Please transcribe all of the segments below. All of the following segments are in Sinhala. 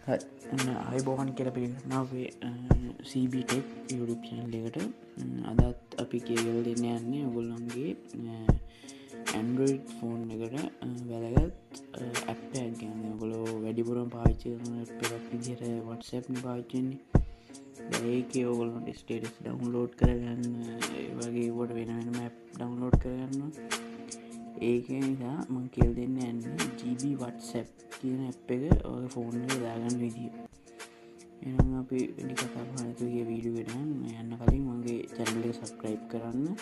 අයිබෝවන් කියල පිළිගන්නාවේ සීබිටෙක් YouTube චැනල් එකට අදත් අපි කියගල දෙන්න යන්නේ ඔගොල්ලන්ගේ ඇන්ඩරෝයිඩ් ෆෝන් එකට වැදගත් ඇප්පයක් ගැන ගොලෝ වැඩිපුරම් පාච්චි කරන පෙරක් විදිහට වටසැප්න පාච්චන්නේ ඒක ඔගොලොන්ට ස්ටේටස් ඩවන්ලෝඩ් කරගන්න වගේ කොට වෙනම ඩවන්ලෝඩ් කරගන්න ඒක නිසා මං කෙල් දෙන්න ඇන්න GB වටසැප් කියන ඇප් එක ඔය ෆෝන් දාගන්න විදිිය එනම් අපි වැඩි කතාපානතුගේ වීඩියුගෙට යන්න කලින් මගේ චැනල සබස්ක්‍රයිබ් කරන්න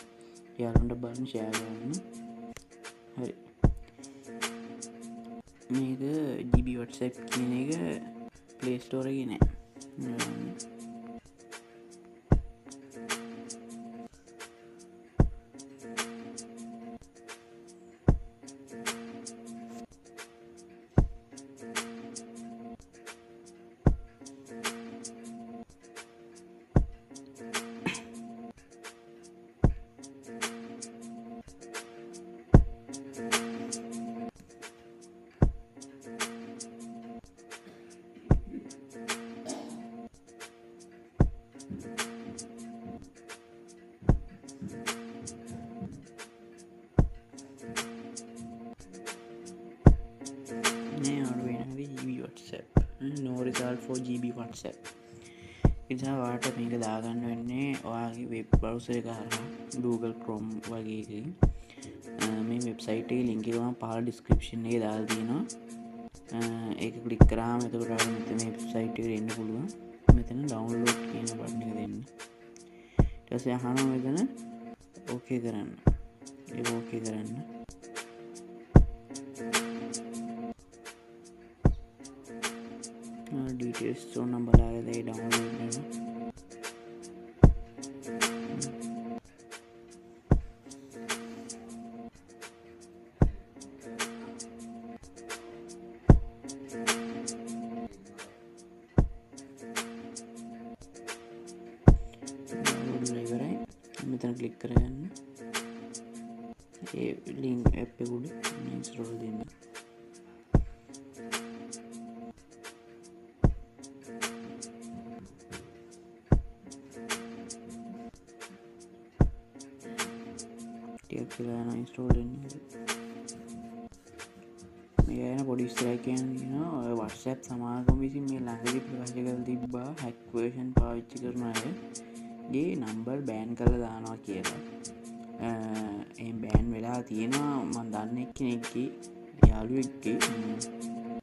යාලන්ට බලන්න ෂයා කරන්න හරි මේක GB වටසැප් කියන එක පලේස්ටෝරගේ නෑ නෝරිසල් 4GB වටසැප් නිසා වාට මේක දාගන්න වෙන්නේ ඔයාගේ වෙබ් බවුස කරා Google Chrome වගේ මේ වෙබ්සයිට් ලින්කිරවා පහල ඩිස්ක්‍රපෂන් එක දාල් තියෙනවා ඒක කලික් කරාම එතකොට මෙතන වෙබ්සයිට් එකට එන්න පුළුවන් මෙතන ඩවුන්ලෝඩ් කියන බටන් එක දෙන්න ඊට පස්සේ අහනවා මෙතන ඕකේ කරන්න ඒක ඕකේ කරන්න details ඔන්න බලාගෙන ඒ ඩවුන්ලෝඩ් කරනවා මෙතන ක්ලික් කරගන්න ඒ ලින්ක් ඇප් එක උඩ ඉන්ස්ටෝල් දෙන්න ඉන්ස්ටෝල් මේ යන පොඩි ස්ට්‍රයික් කියනවා වට්සැප් සමාගම විසින් මේ ළඟදී ප්‍රකාශ කරලා තිබ්බා හැක් වර්ෂන් පාවිච්චි කරන අයගේ නම්බර් බෑන් කරලා දානවා කියලා. ඒ බෑන් වෙලා තියෙනවා මම දන්න එක්කෙනෙක්ගේ යාළුවෙක්ගේ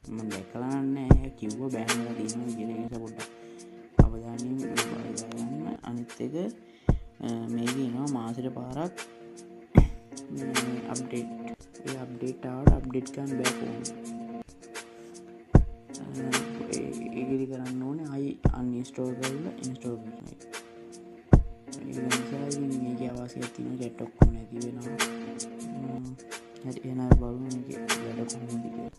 මම දැකලා නැහැ කිව්ව බෑන් වෙලා තියෙනවා කියලා ඒ නිසා පොඩ්ඩක් අවධානයෙන් බලන්න. අනිත් එක මේකේ එනවා මාසෙට පාරක් අප්ඩේට් ඒ අප්ඩේට් ආවට අප්ඩේට් කරන්න බෑ ෆෝන් ඒකෙදි කරන්න ඕනේ ආයි අන්ඉන්ස්ටෝල් කරලා ඉන්ස්ටෝල් කරන එක ඒ නිසා ඉතින් මේකේ අවශ්‍යයක් තියෙනවා chat ඔක්කොම නැති වෙනවා හරි එහෙනම් බලමු මේකේ වැඩ කොහොමද කියලා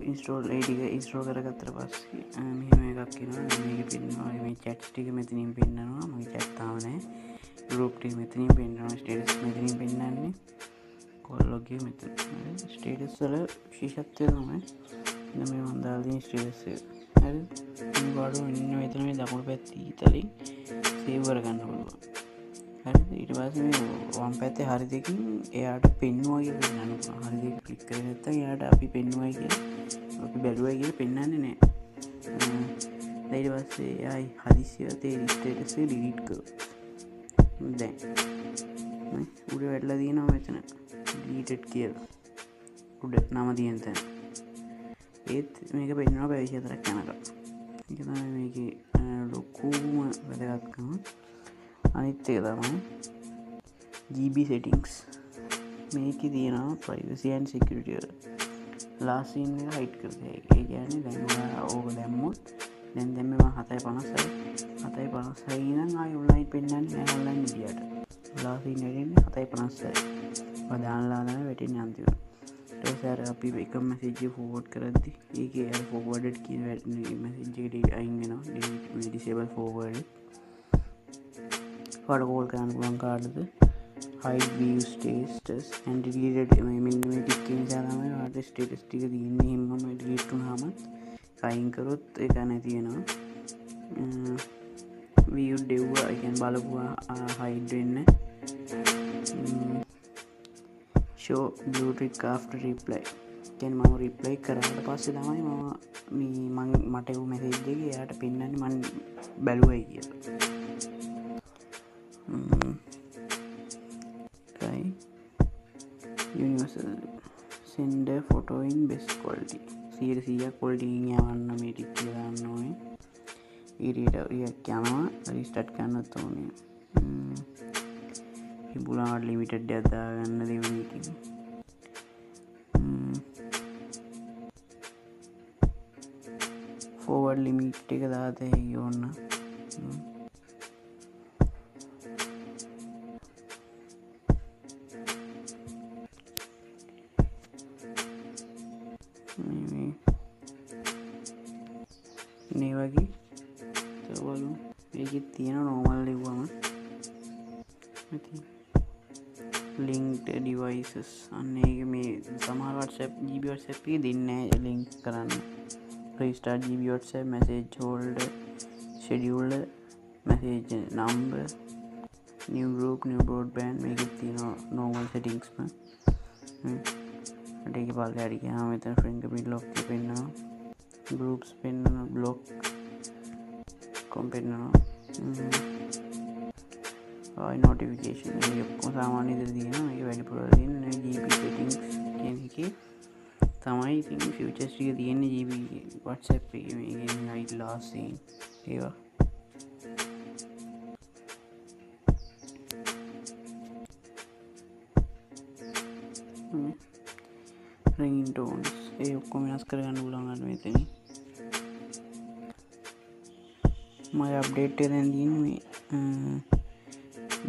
ඉන්ස්ටෝල් ටික ඉන්ස්ටෝල් කරගත්තට පස්සේ මෙහෙම එකක් එනවා මේක පෙන්වනවා මේ chats ටික මෙතනින් පෙන්නනවා මගේ chat තාම නැහැ group ටික මෙතනින් පෙන්නනවා status මෙතනින් පෙන්නන්නේ call log එක මෙතන status වල විශේෂත්වය තමයි ඉතින් මේ මම දාලා තියෙන status එක හරි මේ වල ඉන්න මෙතන මේ දකුණු පැත්තේ ඉතලින් save කරගන්න පුළුවන් හරිද ඊට පස්සේ මේ වම් පැත්තේ හරි දෙකින් එයාට පෙන්වනවා කියලා පෙන්නනවා හරි දෙක ක්ලික් කරේ නැත්නම් එයාට අපි පෙන්වුවයි කියලා අපි බැලුවයි කියලා පෙන්වන්නේ නැහැ ඊට පස්සේ ආයි හදිසියට ඒ ස්ටේටස් එක ඩිලීට් කරමු දැන් මේ උඩ වැටලා තියෙනවා මෙතන ඩිලීටඩ් කියලා උඩ නම තියෙන තැන ඒත් මේක පෙන්වනවා පැය 24ක් යනකම් ඒක තමයි මේකේ ලොකුම වැදගත්කම අනිත් එක තමයි GB settings මේකේ තියෙනවා privacy and security වල last scene එක hide කරලා ඒ කියන්නේ දැන් ඔයා ඕක දැම්මොත් දැන් මම 7:56 7:56 නම් ආයි online පෙන්නන්නේ නැහැ online විදියට last scene එකේ 7:56 ඔය දානලා නැහැ වැටෙන්නේ අන්තිමට ඊට පස්සේ අර අපි එක මැසේජ් එක ෆෝවර්ඩ් කරද්දි ඒකේ අර ෆෝවර්ඩඩ් කියන මැසේජ් එක අයින් වෙනවා ඩිසේබල් ෆෝවර්ඩ් කාට කෝල් කරන්න පුළුවන් කාටද hide view status and deleted මෙන්න මේ ටික නිසා තමයි ඔයාලට ස්ටේටස් ටික තියෙන්නේ හැමෝම ඩිලීට් වුණාම අයින් කරොත් ඒක නැති වෙනවා view දෙව්වා ඒ කියන්නේ බලපුවා hide වෙන්නේ show blue tick after reply කියන්නේ මම reply කරාට පස්සේ තමයි මම මට ඒ මැසේජ් එක එයාට පෙන්නන්නේ මම බැලුවයි කියලා universal send a photo in best quality 100% quality යවන්න මේ ටික කියලා ගන්න ඕනේ ඊට යනවා රිස්ටාර්ට් කරන්නත් ඕනේ ඉබුලාට ලිමිටඩ් එකක් දාගන්න දෙවෙනි එකකින් forward limit එක දාතේ ඕන්න මේ වගේ තවලු ඒකෙත් තියෙන නෝමල් ලිව්වම linked devices අන්න ඒක මේ සමහර WhatsApp GB WhatsApp එකේ දෙන්නේ නැහැ link කරන්න restart GB WhatsApp message holder schedule message number new group new broadband මේකෙත් තියෙන normal settings ම ඒක බලලා හරි ගියාම මෙතන friend එක lock එක පෙන්නනවා groups පෙන්නනවා block කොම් පෙන්නනවා notification මේ ඔක්කොම සාමාන්‍ය විදිහට තියෙනවා මේක වැඩිපුර තියෙන්නේ GB settings කියන එකේ තමයි ඉතින් features ටික තියෙන්නේ GB WhatsApp එකේ මේකේ hide last scene ඒවා ringtones ඒ ඔක්කොම වෙනස් කරගන්න පුළුවන් අර මෙතන මම අප්ඩේට් එක දැන් තියෙන්නේ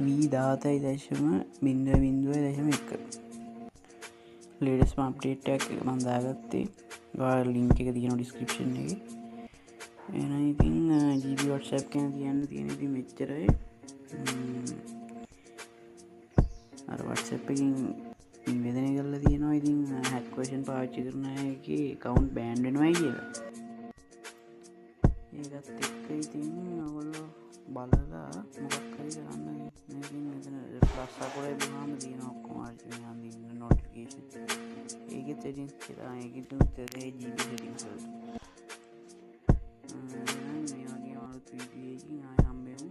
V16.0.1 ලේටස්ට් අප්ඩේට් එකක් මම දාගත්තේ ඔයාලා ලින්ක් එක තියෙනවා ඩිස්ක්‍රිප්ෂන් එකේ එහෙනම් ඉතින් GB WhatsApp ගැන තියෙන ඉතින් මෙච්චරයි අර WhatsApp එකකින් නිවේදනය කරලා තියෙනවා ඉතින් හැක් version පාවිච්චි කරන අයගේ account ban වෙනවයි කියලා. ඒකත් එක්ක ඉතින් ඔයගොල්ලෝ බලලා මොකක් හරි කරන්න ඉතින් මෙතන ප්ලස් අකුරේ දුනාම තියෙන ඔක්කොම අර්ජුන යන notification. ඒකේ settings කියලා ඒකේ තුනේ GB settings වලට. මේ වගේ අලුත් වීඩියෝ එකකින් ආයෙ හම්බෙමු.